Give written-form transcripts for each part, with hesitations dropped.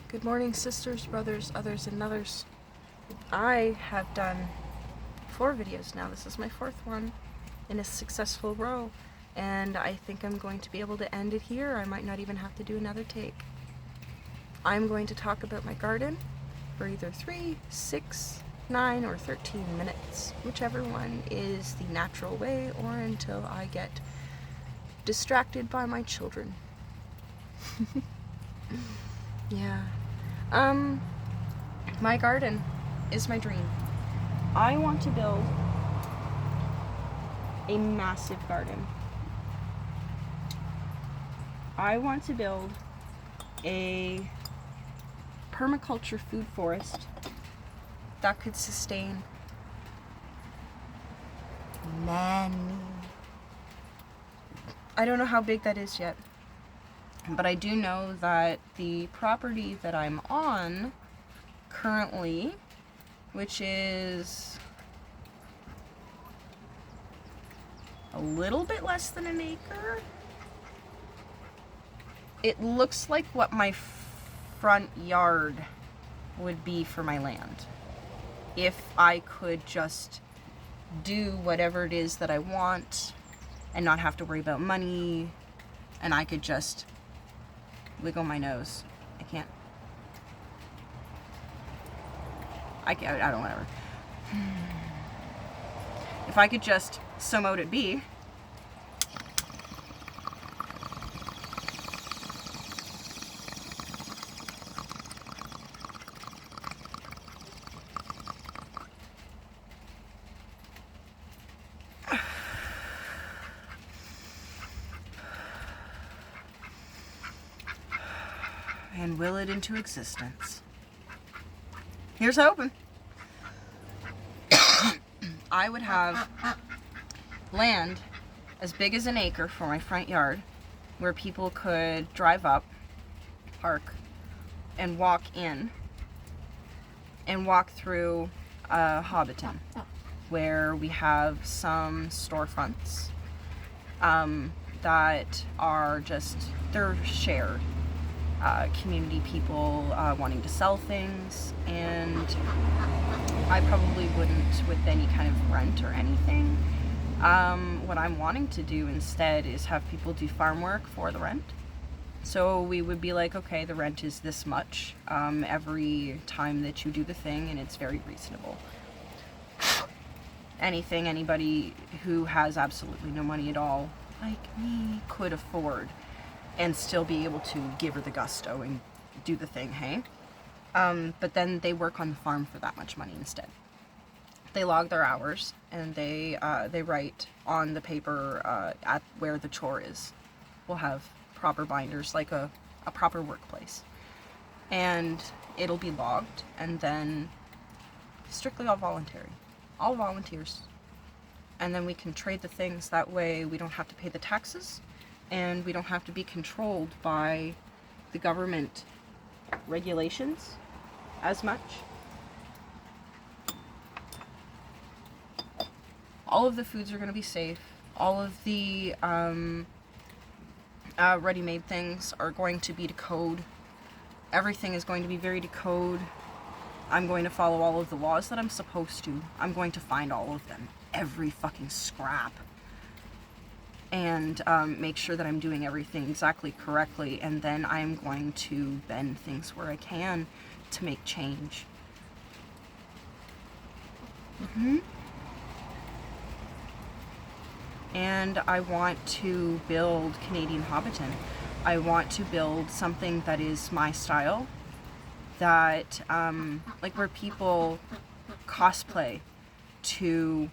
Good morning, sisters, brothers, others, and others. I have done 4 videos now. This is my 4th one in a successful row, and I think I'm going to be able to end it here. I might not even have to do another take. I'm going to talk about my garden for either 3, 6, 9, or 13 minutes, whichever one is the natural way, or until I get distracted by my children. Yeah. My garden is my dream. I want to build a massive garden. I want to build a permaculture food forest that could sustain many. I don't know how big that is yet, but I do know that the property that I'm on currently, which is a little bit less than an acre, it looks like what my front yard would be for my land if I could just do whatever it is that I want and not have to worry about money, and I could just wiggle my nose. I don't, whatever. If I could just so mote it be, and will it into existence. Here's hoping. I would have land as big as an acre for my front yard where people could drive up, park, and walk in and walk through Hobbiton, where we have some storefronts that are just, they're shared. Community people wanting to sell things, and I probably wouldn't with any kind of rent or anything. What I'm wanting to do instead is have people do farm work for the rent. So we would be like, okay, the rent is this much every time that you do the thing, and it's very reasonable. Anybody who has absolutely no money at all, like me, could afford and still be able to give her the gusto and do the thing, hey? But then they work on the farm for that much money instead. They log their hours, and they write on the paper at where the chore is. We'll have proper binders, like a proper workplace. And it'll be logged, and then strictly all voluntary. All volunteers. And then we can trade the things. That way we don't have to pay the taxes, and we don't have to be controlled by the government regulations as much. All of the foods are going to be safe. All of the ready-made things are going to be to code. Everything is going to be very to code. I'm going to follow all of the laws that I'm supposed to. I'm going to find all of them. Every fucking scrap. And make sure that I'm doing everything exactly correctly, and then I'm going to bend things where I can to make change. And I want to build Canadian Hobbiton. I want to build something that is my style, that like where people cosplay to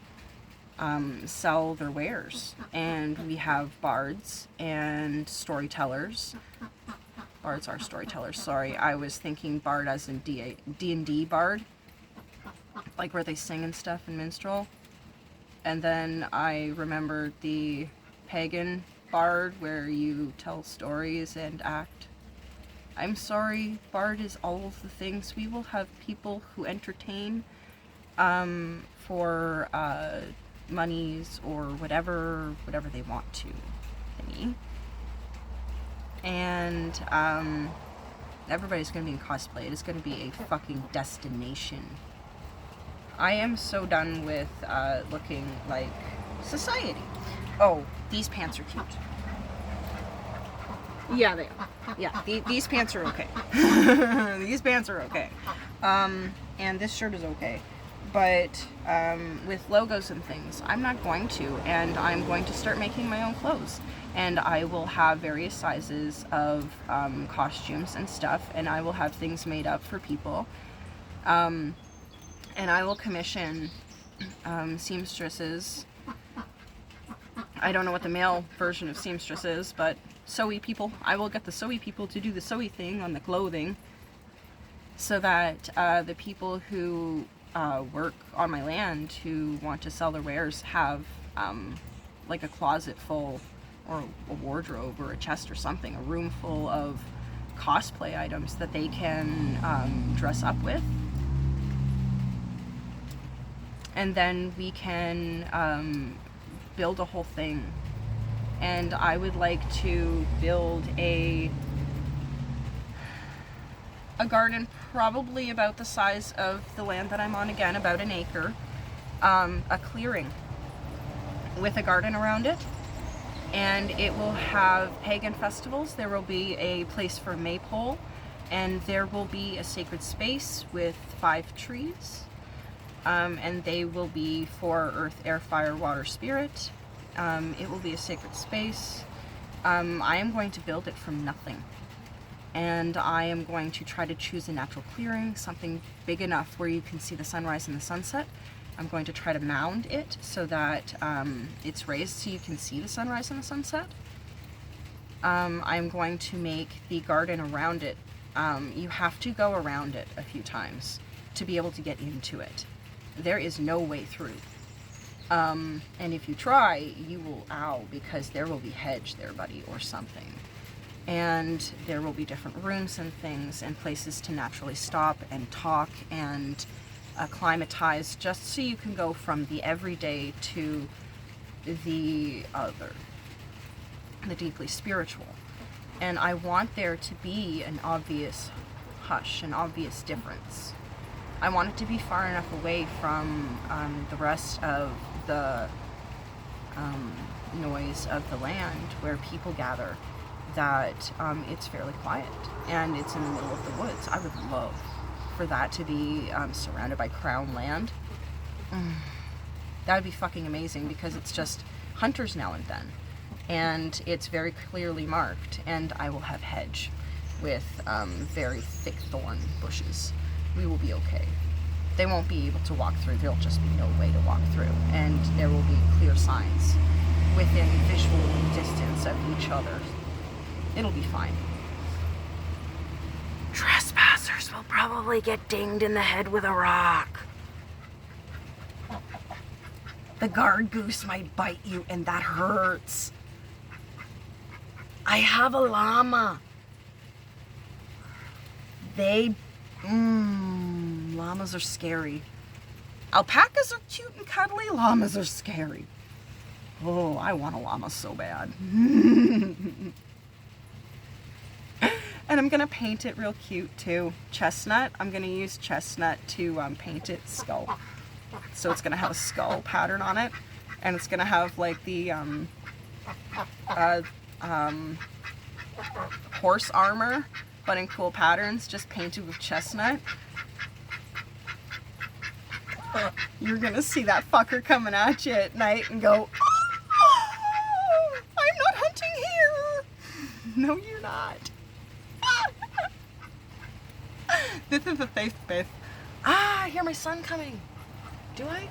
sell their wares, and we have bards and storytellers. Bards are storytellers, sorry. I was thinking bard as in D&D bard, like where they sing and stuff in minstrel. And then I remembered the pagan bard where you tell stories and act. I'm sorry, bard is all of the things. We will have people who entertain for monies or whatever they want to thingy. And Everybody's gonna be in cosplay. It is gonna be a fucking destination. I am so done with looking like society. Oh, these pants are cute. Yeah, they are. Yeah, these pants are okay. These pants are okay. And this shirt is okay. But with logos and things, I'm not going to. And I'm going to start making my own clothes. And I will have various sizes of costumes and stuff. And I will have things made up for people. And I will commission seamstresses. I don't know what the male version of seamstress is, but sewy people. I will get the sewy people to do the sewy thing on the clothing, so that the people who work on my land who want to sell their wares have like a closet full, or a wardrobe or a chest or something, a room full of cosplay items that they can dress up with. And then we can build a whole thing. And I would like to build a garden probably about the size of the land that I'm on, again, about an acre. A clearing with a garden around it. And it will have pagan festivals. There will be a place for a maypole. And there will be a sacred space with 5 trees. And they will be for earth, air, fire, water, spirit. It will be a sacred space. I am going to build it from nothing. And I am going to try to choose a natural clearing, something big enough where you can see the sunrise and the sunset. I'm going to try to mound it so that it's raised so you can see the sunrise and the sunset. I'm going to make the garden around it. You have to go around it a few times to be able to get into it. There is no way through. And if you try, you will, because there will be hedge there, buddy, or something. And there will be different rooms and things and places to naturally stop and talk and acclimatize, just so you can go from the everyday to the other, the deeply spiritual. And I want there to be an obvious hush, an obvious difference. I want it to be far enough away from the rest of the noise of the land where people gather, that it's fairly quiet and it's in the middle of the woods. I would love for that to be surrounded by crown land. That would be fucking amazing, because it's just hunters now and then, and it's very clearly marked. And I will have hedge with very thick thorn bushes. We will be okay. They won't be able to walk through. There'll just be no way to walk through. And there will be clear signs within visual distance of each other. It'll be fine. Trespassers will probably get dinged in the head with a rock. The guard goose might bite you, and that hurts. I have a llama. Llamas are scary. Alpacas are cute and cuddly. Llamas are scary. Oh, I want a llama so bad. And I'm gonna paint it real cute too. Chestnut. I'm gonna use chestnut to paint its skull. So it's gonna have a skull pattern on it, and it's gonna have like the horse armor, but in cool patterns, just painted with chestnut. You're gonna see that fucker coming at you at night and go, "Oh, I'm not hunting here." No, you're not. This is a safe space. I hear my son coming. Do I?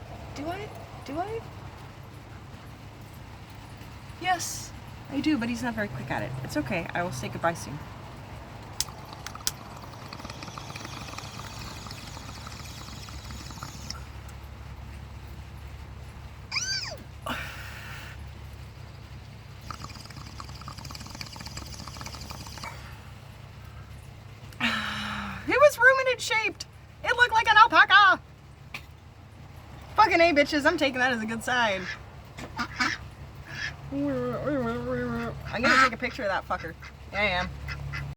Yes, I do, but he's not very quick at it. It's okay. I will say goodbye soon. It was ruminant shaped. It looked like an alpaca. Fucking A, bitches. I'm taking that as a good sign. I'm gonna take a picture of that fucker. Yeah, I am.